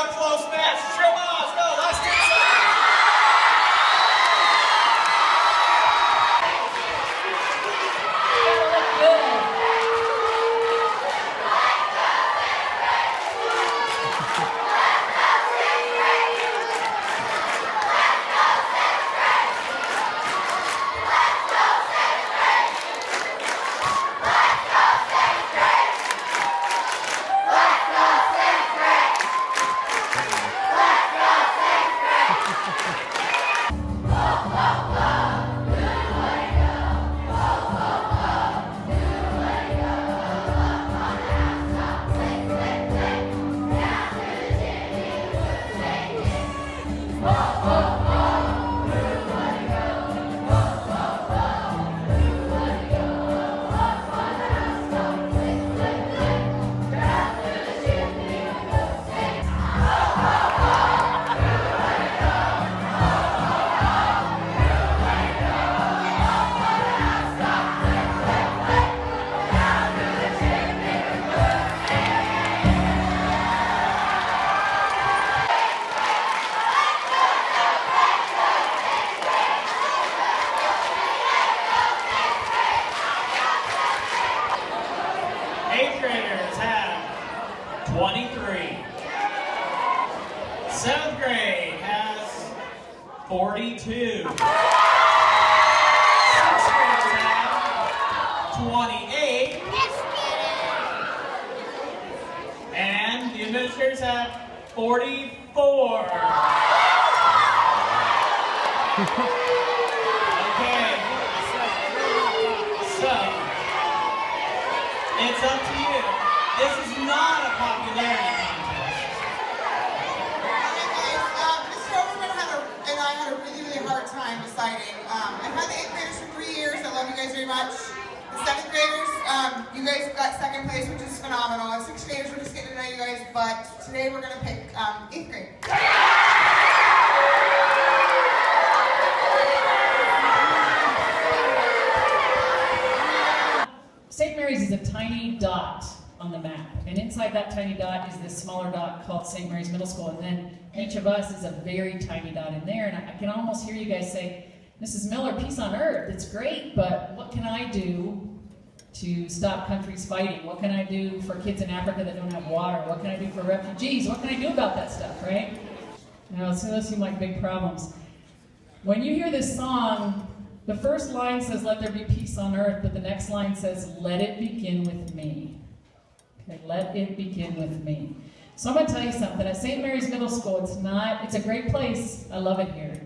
a close match. Show on, let's go. Last 10 seconds. Eighth graders have 23. Seventh grade has 42. Sixth graders have 28. And the administrators have 44. Okay. So, it's up to you. This is not a popularity contest. Alright guys, Mr. Overman and I had a really hard time deciding. I've had the 8th graders for 3 years. I love you guys very much. The 7th graders, you guys got second place, which is phenomenal. And 6th graders, we're just getting to know you guys, but today we're going to pick 8th grade. St. Mary's is a tiny dot on the map, and inside that tiny dot is this smaller dot called St. Mary's Middle School, and then each of us is a very tiny dot in there, and I can almost hear you guys say, Mrs. Miller, peace on earth, it's great, but what can I do to stop countries fighting? What can I do for kids in Africa that don't have water? What can I do for refugees? What can I do about that stuff, right? You know, so those seem like big problems. When you hear this song, the first line says, let there be peace on earth, but the next line says, let it begin with me. Okay, let it begin with me. So I'm going to tell you something. At St. Mary's Middle School, it's a great place. I love it here.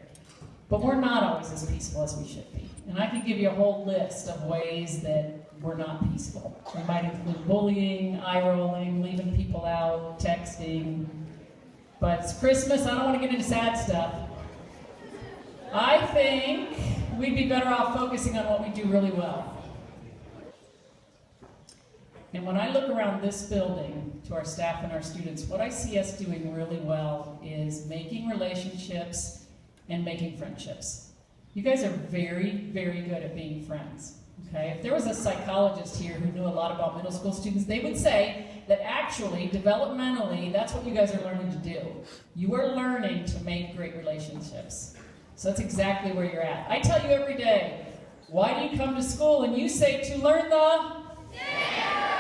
But we're not always as peaceful as we should be. And I could give you a whole list of ways that we're not peaceful. They might include bullying, eye-rolling, leaving people out, texting. But it's Christmas. I don't want to get into sad stuff. I think we'd be better off focusing on what we do really well. And when I look around this building to our staff and our students, what I see us doing really well is making relationships and making friendships. You guys are very, very good at being friends. Okay? If there was a psychologist here who knew a lot about middle school students, they would say that actually, developmentally, that's what you guys are learning to do. You are learning to make great relationships. So that's exactly where you're at. I tell you every day, why do you come to school? And you say, to learn the?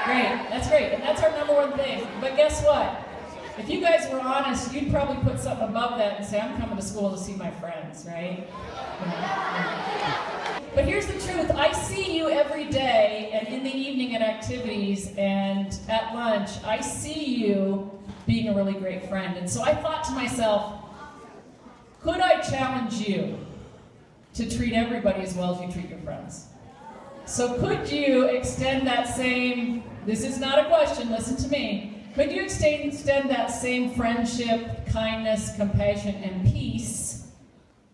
Great, that's great. And that's our number one thing. But guess what? If you guys were honest, you'd probably put something above that and say, I'm coming to school to see my friends, right? But here's the truth. I see you every day, and in the evening at activities and at lunch, I see you being a really great friend. And so I thought to myself, could I challenge you to treat everybody as well as you treat your friends? So could you extend that same, this is not a question, listen to me, could you extend that same friendship, kindness, compassion, and peace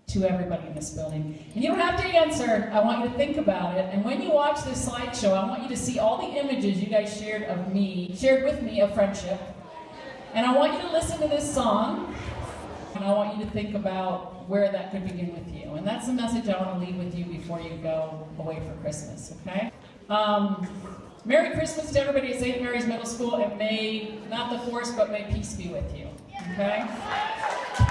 to everybody in this building? And you don't have to answer, I want you to think about it, and when you watch this slideshow, I want you to see all the images you guys shared with me of friendship, and I want you to listen to this song, and I want you to think about where that could begin with you. And that's the message I want to leave with you before you go away for Christmas, okay? Merry Christmas to everybody at St. Mary's Middle School, and may, not the force, but may peace be with you. okay?